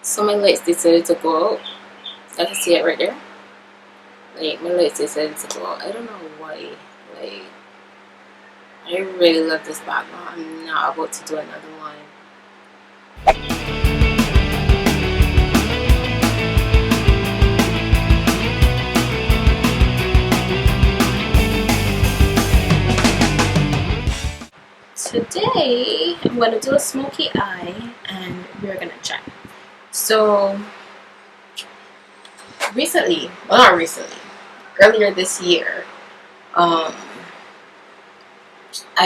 So my lights decided to go out. I can see it right there. Like my lights decided to go out. I don't know why. Like I really love this background. I'm not about to do another one. Today I'm gonna do a smoky eye and we're gonna chat. So recently, well not recently, earlier this year, I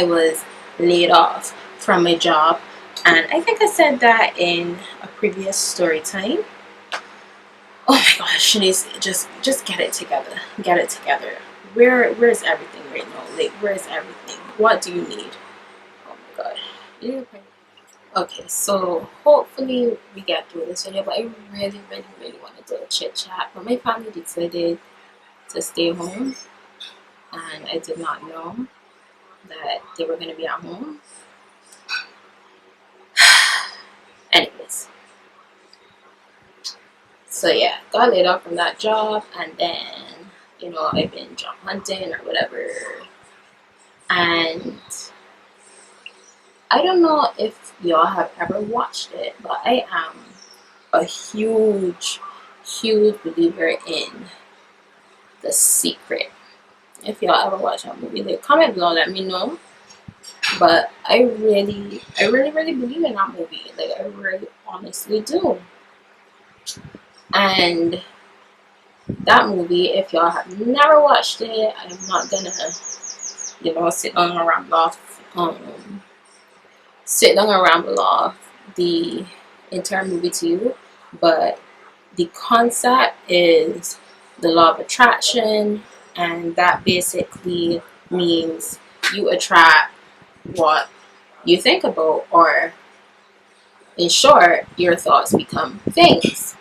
was laid off from my job, and I think I said that in a previous story time. Oh my gosh, Shanice, just get it together. Get it together. Where's everything right now? Like where's everything? What do you need? Oh my god. Okay, so hopefully we get through this video, but I really want to do a chit chat. But my family decided to stay home, and I did not know that they were going to be at home. Anyways, so yeah, got laid off from that job, and then I've been job hunting or whatever, and I don't know if y'all have ever watched it, but I am a huge believer in The Secret. If y'all ever watch that movie, like comment below, let me know. But I really believe in that movie. Like I really honestly do. And that movie, if y'all have never watched it, I'm not gonna, sit down and ramble off the entire movie to you. But the concept is the law of attraction, and that basically means you attract what you think about, or in short, your thoughts become things.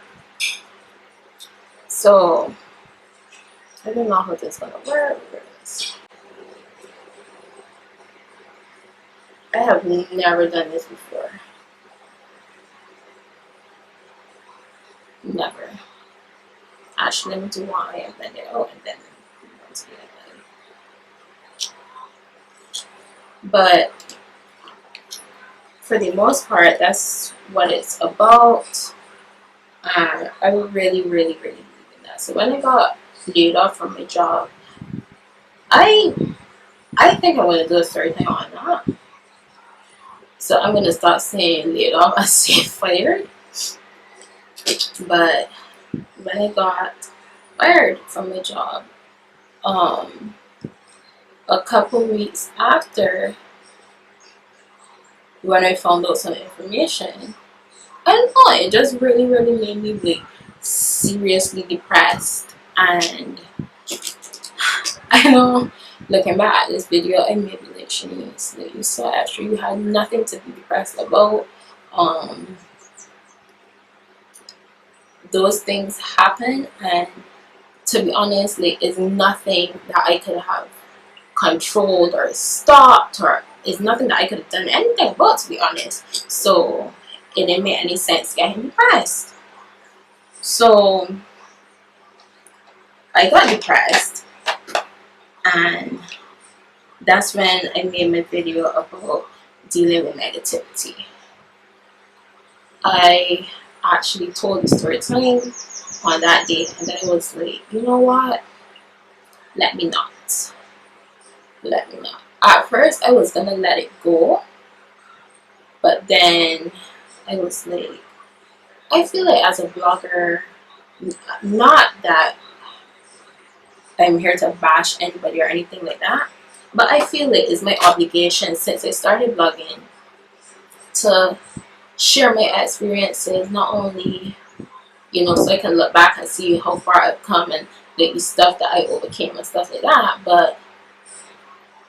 So I don't know how this is gonna work. I have never done this before. Never. Actually, let me do one eye and then it out, and then once again. But for the most part, that's what it's about. And I really believe in that. So when I got laid off from my job, I think I'm gonna do a story time on that. So I'm gonna start saying laid off and say fired. But when I got fired from my job, a couple weeks after, when I found out some information, I don't know, it just really made me like seriously depressed. And I know, looking back at this video, I may be like, Shanice, like you saw after you had nothing to be depressed about. Those things happen, and to be honest, like it's nothing that I could have controlled or stopped, or it's nothing that I could have done anything about, to be honest. So it didn't make any sense getting depressed. So I got depressed, and that's when I made my video about dealing with negativity. I actually told the story time on that day, and then I was like, you know what? Let me not. At first, I was gonna let it go, but then I was like, I feel like as a blogger, not that I'm here to bash anybody or anything like that, but I feel like it's my obligation, since I started blogging, to share my experiences, not only so I can look back and see how far I've come and like the stuff that I overcame and stuff like that, but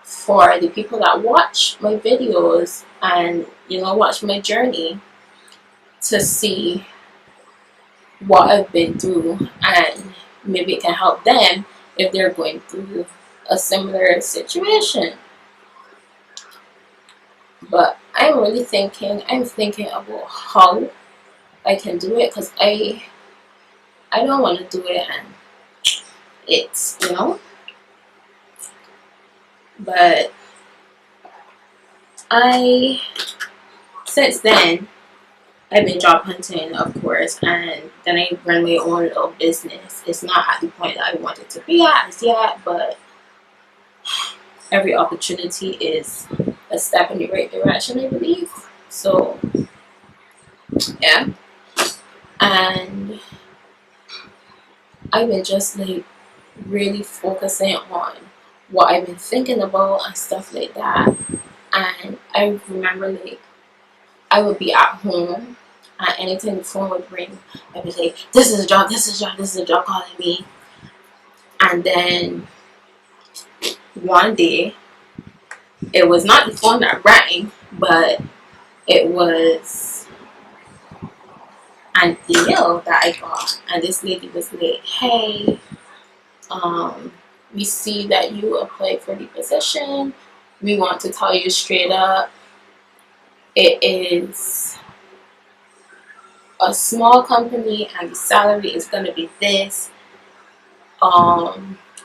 for the people that watch my videos and watch my journey, to see what I've been through, and maybe it can help them if they're going through a similar situation. But I'm thinking about how I can do it, because I don't want to do it, and it's, but I since then I've been job hunting, of course, and then I run my own little business. It's not at the point that I want it to be at as yet, but every opportunity is a step in the right direction, I believe. So yeah, and I've been just like really focusing on what I've been thinking about and stuff like that. And I remember, like, I would be at home, and anytime the phone would ring, I'd be like, "This is a job, this is a job, this is a job calling me." And then one day, it was not the phone that rang, but it was an email that I got, and this lady was like, "Hey, we see that you applied for the position. We want to tell you straight up, it is a small company and the salary is going to be this.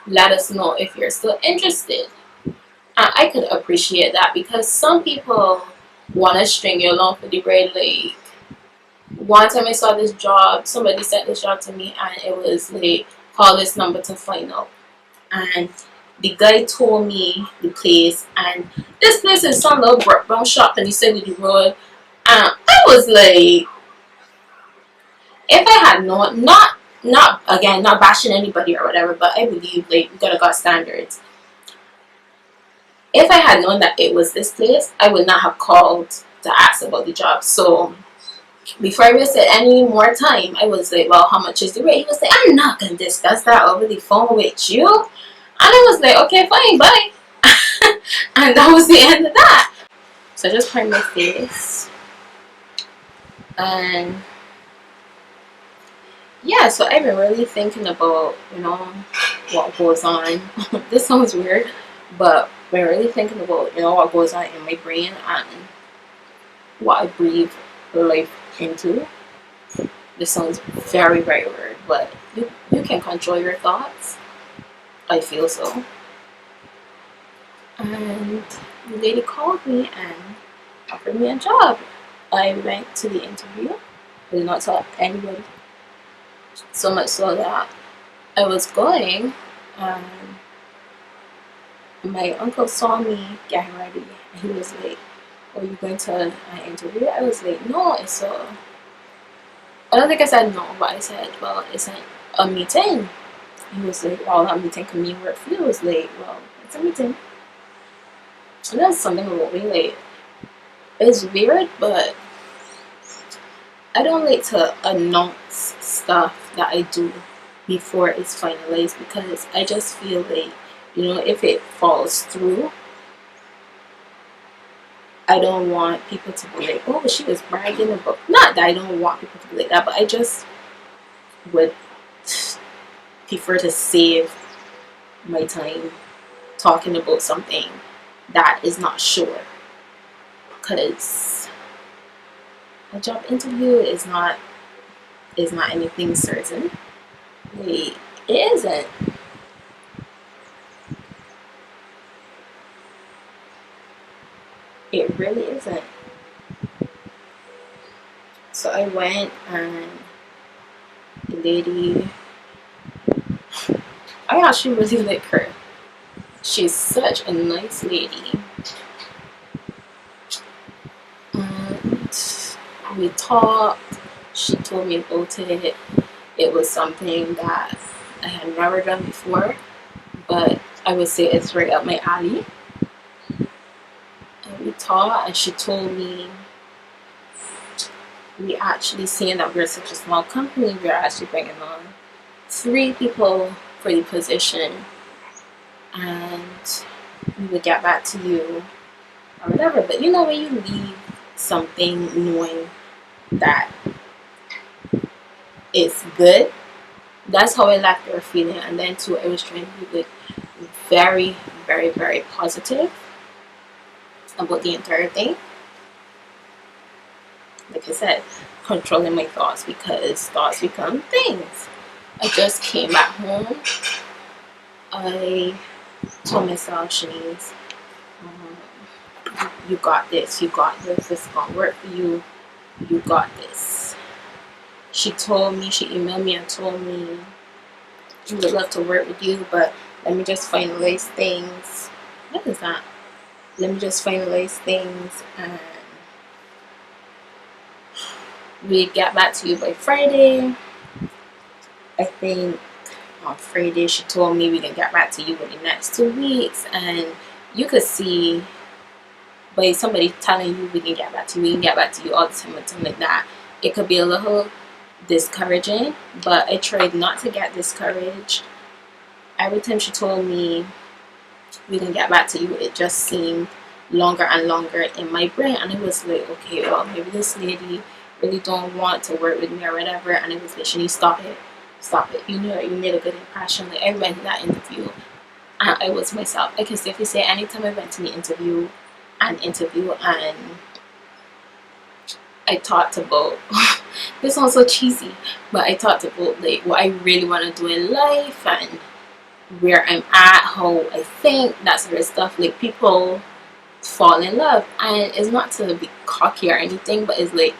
Let us know if you're still interested." And I could appreciate that, because some people want to string you along for the ride. Like, one time I saw this job, somebody sent this job to me, and it was like, "Call this number to find out." And the guy told me the place, and this place is some little brown shop and he said the road. And I was like, if I had known, not again, not bashing anybody or whatever, but I believe, like, we gotta got standards. If I had known that it was this place, I would not have called to ask about the job. So before I wasted any more time, I was like, "Well, how much is the rate?" He was like, "I'm not gonna discuss that over the phone with you." And I was like, "Okay, fine, bye." And that was the end of that. So I just primed my face, and yeah, so I've been really thinking about, what goes on. This sounds weird, but been really thinking about, what goes on in my brain and what I breathe life into. This sounds very, very weird, but you can control your thoughts. I feel so. And the lady called me and offered me a job. I went to the interview. I did not tell anybody. So much so that I was going, and my uncle saw me getting ready, and he was like, "Are you going to an interview?" I was like, "No, it's a..." I don't think I said no, but I said, "Well, it's a meeting." He was like, "Well, that meeting can mean where it was." Like, "Well, it's a meeting." And that's something about me, like, it's weird, but I don't like to announce stuff that I do before it's finalized, because I just feel like, if it falls through, I don't want people to be like, "Oh, she was bragging about..." Not that I don't want people to be like that, but I just would prefer to save my time talking about something that is not sure, because a job interview is not anything certain. Like, it isn't. It really isn't. So I went, and the lady, I actually really like her. She's such a nice lady. And we talked. She told me about it. It was something that I had never done before, but I would say it's right up my alley. And we talked, and she told me, we actually, seeing that we're such a small company, we're actually bringing on 3 people for the position, and we would get back to you or whatever. But when you leave something knowing that it's good, that's how I left her feeling. And then too, I was trying to be like very, very, very positive about the entire thing. Like I said, controlling my thoughts, because thoughts become things. I just came back home. I told myself, Shanice, you got this, this is gonna work for you, you got this. She emailed me and told me she would love to work with you, but let me just finalize things. What is that? Let me just finalize things and we get back to you by Friday. I think on Friday she told me we can get back to you in the next 2 weeks, and you could see by somebody telling you we can get back to you all the time and something like that, it could be a little discouraging. But I tried not to get discouraged. Every time she told me we can get back to you, it just seemed longer and longer in my brain, and it was like, okay, well, maybe this lady really don't want to work with me or whatever. And it was like, Shani, stop it, you know, you made a good impression. Like, I went to that interview and I was myself. I can safely say anytime I went to the interview and I talked about this sounds so cheesy, but I talked about like what I really want to do in life and where I'm at, how I think, that sort of stuff. Like, people fall in love, and it's not to be cocky or anything, but it's like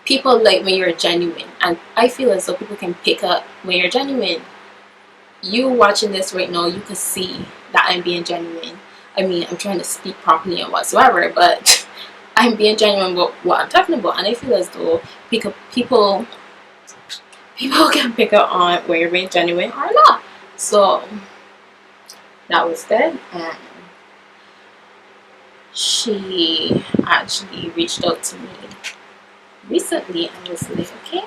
people like when you're genuine, and I feel as though people can pick up when you're genuine. You watching this right now, you can see that I'm being genuine. I mean, I'm trying to speak properly and whatsoever, but I'm being genuine about what I'm talking about, and I feel as though people can pick up on where you're being genuine or not. So that was good. And she actually reached out to me recently and was like, okay,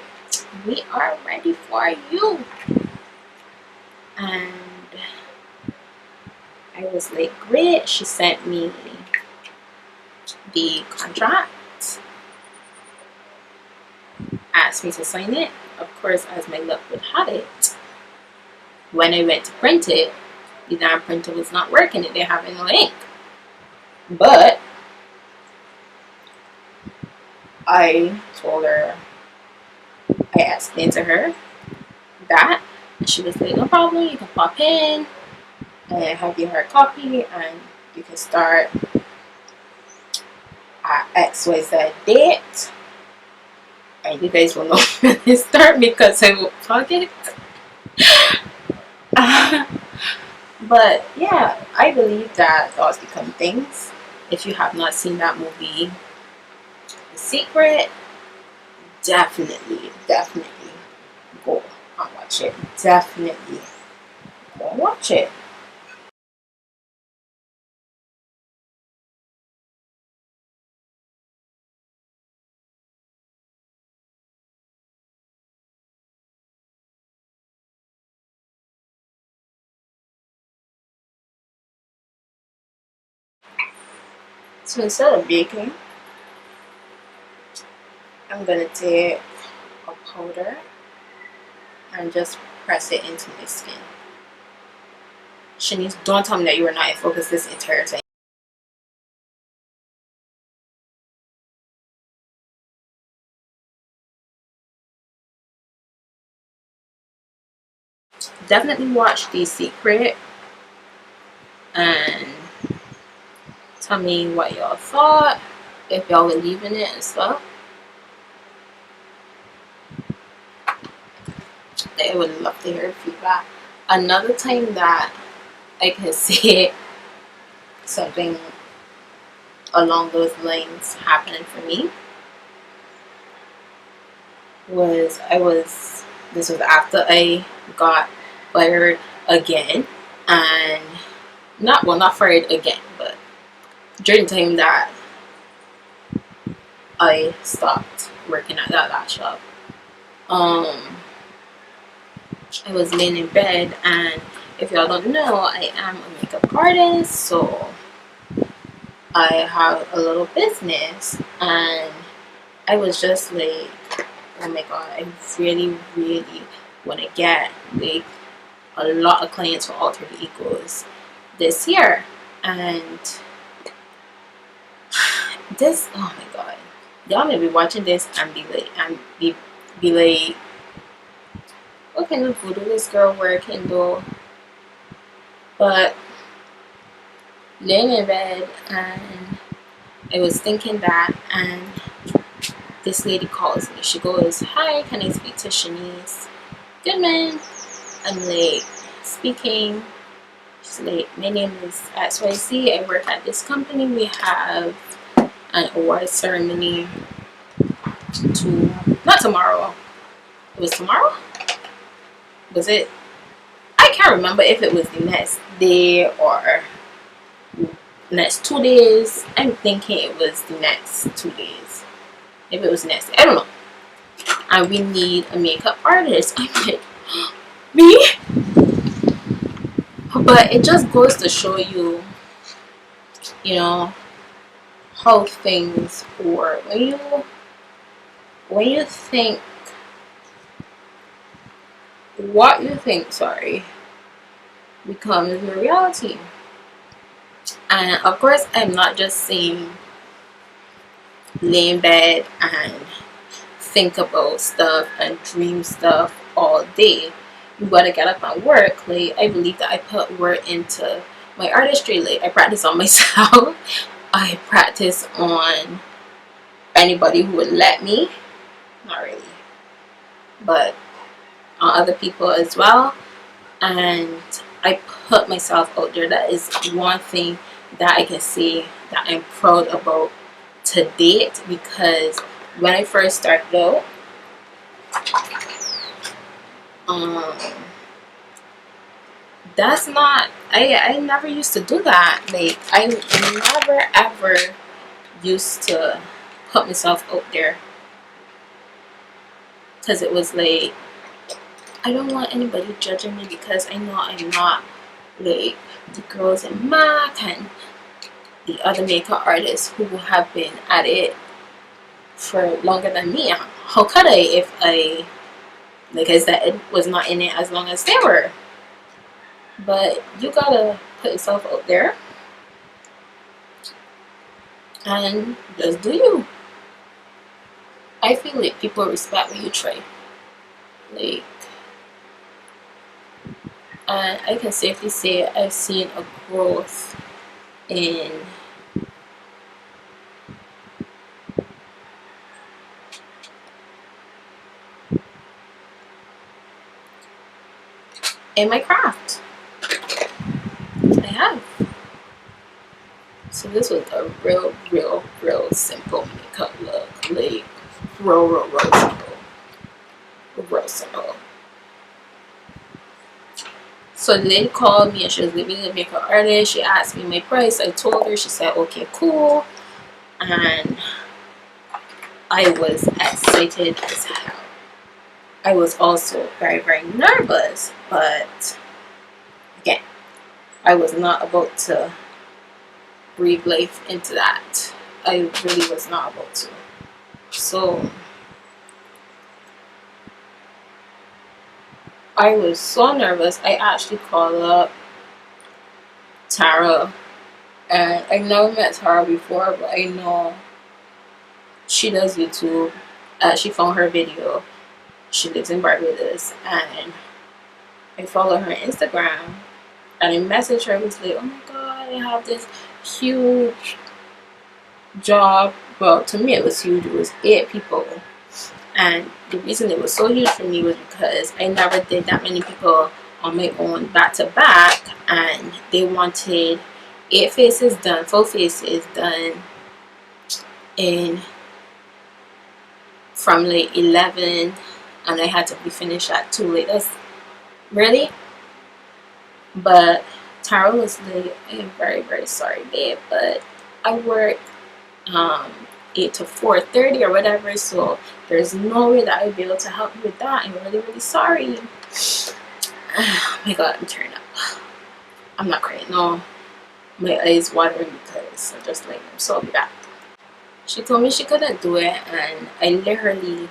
we are ready for you. And I was like, great. She sent me the contract, asked me to sign it. Of course, as my luck would have it, when I went to print it, the damn printer was not working. It didn't have any ink. But I told her, I explained to her that, and she was like, no problem, you can pop in and have your hard copy and you can start at XYZ date. And you guys will know when it start because I will plug it. But yeah, I believe that thoughts become things. If you have not seen that movie, The Secret, definitely go and watch it. Definitely go and watch it. So instead of baking, I'm gonna take a powder and just press it into my skin. Shanice, don't tell me that you were not in focus this entire time. Definitely watch The Secret and tell me what y'all thought, if y'all believe in it and stuff. I would love to hear feedback. Another time that I can say something along those lines happening for me was this was after I got fired again, and not fired again, but during the time that I stopped working at that lash shop. I was laying in bed, and if y'all don't know, I am a makeup artist, so I have a little business, and I was just like, oh my god, I really want to get like a lot of clients for Alter Egos this year. And this, oh my god, y'all may be watching this and be like, what kind of voodoo this girl working though? But laying in bed, and I was thinking that, and this lady calls me. She goes, "Hi, can I speak to Shanice?" Good man. I'm like, speaking. She's like, "My name is XYZ. I work at this company. We have an award ceremony not tomorrow. It was tomorrow? Was it? I can't remember if it was the next day or next 2 days. I'm thinking it was the next 2 days. Maybe it was the next day. I don't know. And we need a makeup artist." I'm like, me? But it just goes to show you, you know, how things work. When you think what you think, becomes your reality. And of course, I'm not just saying lay in bed and think about stuff and dream stuff all day. You gotta get up and work. Like, I believe that I put work into my artistry. Like, I practice on myself. I practice on anybody who would let me. Not really, but on other people as well. And I put myself out there. That is one thing that I can say that I'm proud about to date, because when I first started out, that's not, I never used to do that. Like, I never ever used to put myself out there, because it was like, I don't want anybody judging me, because I know I'm not like the girls in MAC and the other makeup artists who have been at it for longer than me. How could I, if I, like I said, was not in it as long as they were? But you gotta put yourself out there and just do you. I feel like people respect when you try. Like, and I can safely say I've seen a growth in my craft. I have. So this was a real simple makeup look. Like, real simple. Real simple. So the lady called me and she was leaving a makeup artist. She asked me my price. I told her. She said, "Okay, cool." And I was excited as hell. I was also very nervous, but again, I was not about to breathe life into that. I really was not about to. So I was so nervous. I actually called up Tara, and I never met Tara before, but I know she does YouTube. She found her video. She lives in Barbados, and I follow her on Instagram, and I messaged her. I was like, "Oh my god, I have this huge job." Well, to me it was huge. It was 8 people, and the reason it was so huge for me was because I never did that many people on my own back to back, and they wanted 8 faces done, full faces done in from like 11, and I had to be finished at 2. Like, that's really. But Tara was like, "I am very sorry, babe, but I work 8 to 4:30 or whatever, so there's no way that I'd be able to help you with that. I'm really sorry." Oh my god, I'm tearing up. I'm not crying, no. My eyes watering because I'm just like, I'm so bad. She told me she couldn't do it, and I literally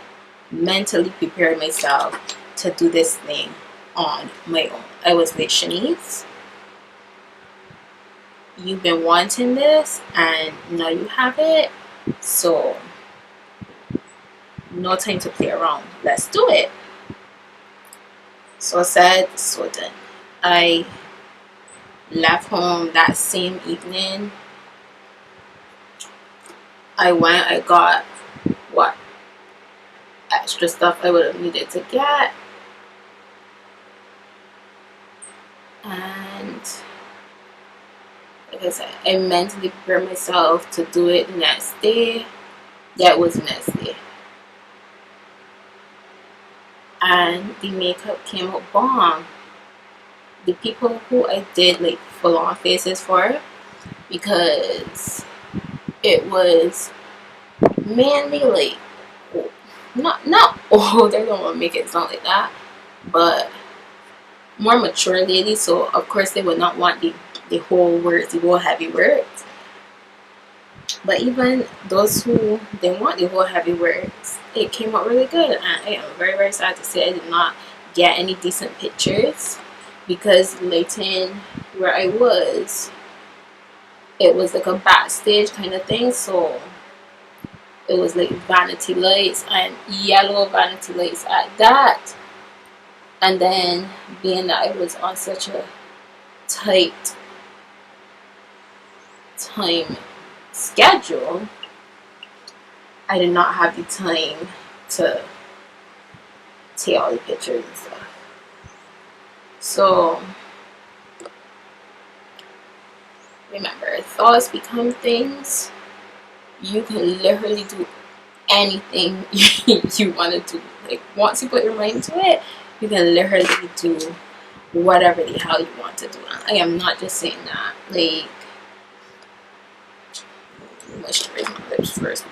mentally prepared myself to do this thing on my own. I was like, "Shanice, you've been wanting this and now you have it, so no time to play around. Let's do it. So said, so done. I left home that same evening. I went, I got what extra stuff I would have needed to get. And like I said, I mentally prepared myself to do it the next day. That was the next day. And the makeup came out bomb. The people who I did like full on faces for, because it was mainly like not old, I don't want to make it sound like that, but more mature ladies. So of course they would not want the whole words, the whole heavy words. But even those who didn't want the whole heavy words, it came out really good. And I am very, very sad to say I did not get any decent pictures, because Leighton, where I was, it was like a backstage kind of thing. So it was like vanity lights, and yellow vanity lights at that. And then being that I was on such a tight time schedule, I did not have the time to take all the pictures and stuff. So remember, thoughts become things. You can literally do anything you want to do. Like, once you put your mind to it, you can literally do whatever the hell you want to do. I am not just saying that. Like, moisturize my lips first.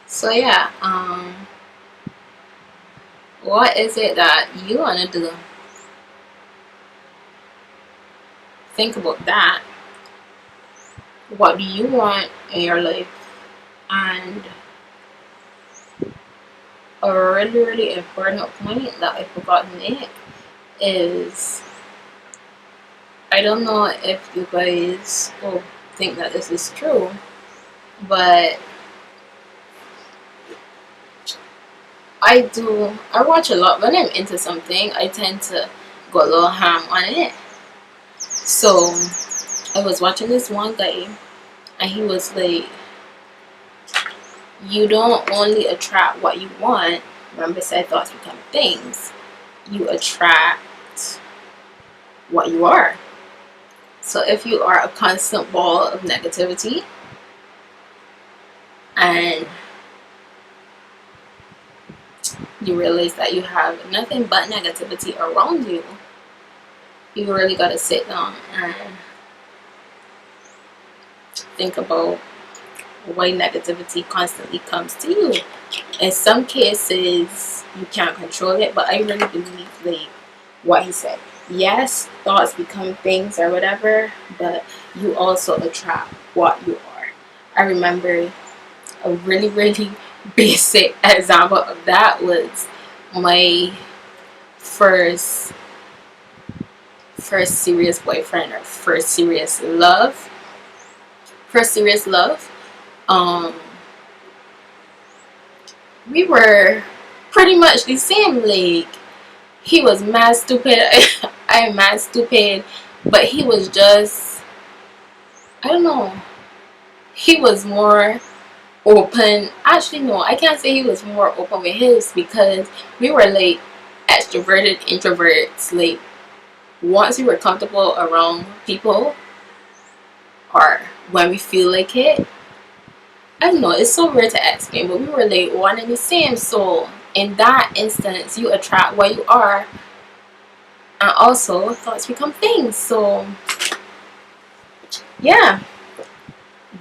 So yeah, what is it that you want to do? Think about that. What do you want in your life? And a really, really important point that I forgot to make is, I don't know if you guys will think that this is true, but I watch a lot. When I'm into something, I tend to go a little ham on it. So I was watching this one guy, and he was like, you don't only attract what you want. Remember, said thoughts become things. You attract what you are. So if you are a constant ball of negativity, and you realize that you have nothing but negativity around you, you really got to sit down and think about why negativity constantly comes to you. In some cases, you can't control it, but I really believe like what he said. Yes, thoughts become things or whatever, but you also attract what you are. I remember a really, really basic example of that was my first serious boyfriend, or first serious love. We were pretty much the same. Like, he was mad stupid. I am mad stupid, but he was just, I don't know, he was more open. Actually, no, I can't say he was more open with his, because we were like extroverted introverts. Like, once we were comfortable around people, or when we feel like it, I don't know, it's so weird to explain, but we were like one and the same. So in that instance, you attract what you are, and also thoughts become things. So yeah,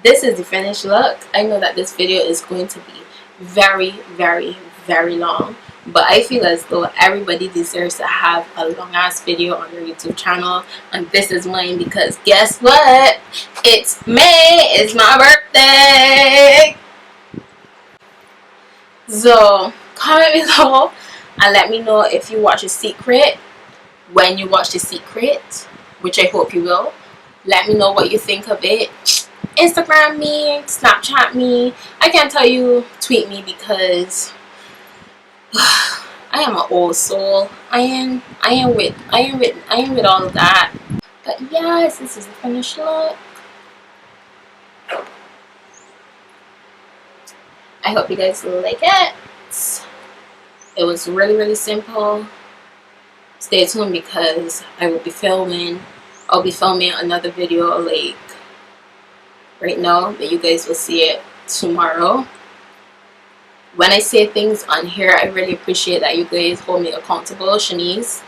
this is the finished look. I know that this video is going to be very, very, very long, but I feel as though everybody deserves to have a long ass video on their YouTube channel, and this is mine, because guess what? It's May. It's my birthday. So comment below and let me know if you watch The Secret. When you watch The Secret, which I hope you will, let me know what you think of it. Instagram me, Snapchat me. I can't tell you tweet me because I am an old soul. I am with all of that. But yes, this is the finished look. I hope you guys like it. It was really simple. Stay tuned because I'll be filming another video like right now, but you guys will see it tomorrow. When I say things on here, I really appreciate that you guys hold me accountable. Shanice,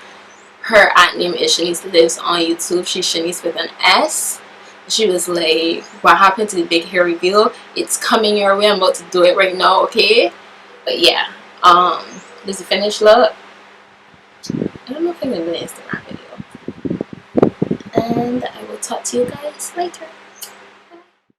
her name is Shanice Lives on YouTube. She's Shanice with an S. She was like, what happened to the big hair reveal? It's coming your way. I'm about to do it right now, okay? But yeah, this is the finished look. I don't know if I'm gonna do an Instagram video. And I will talk to you guys later.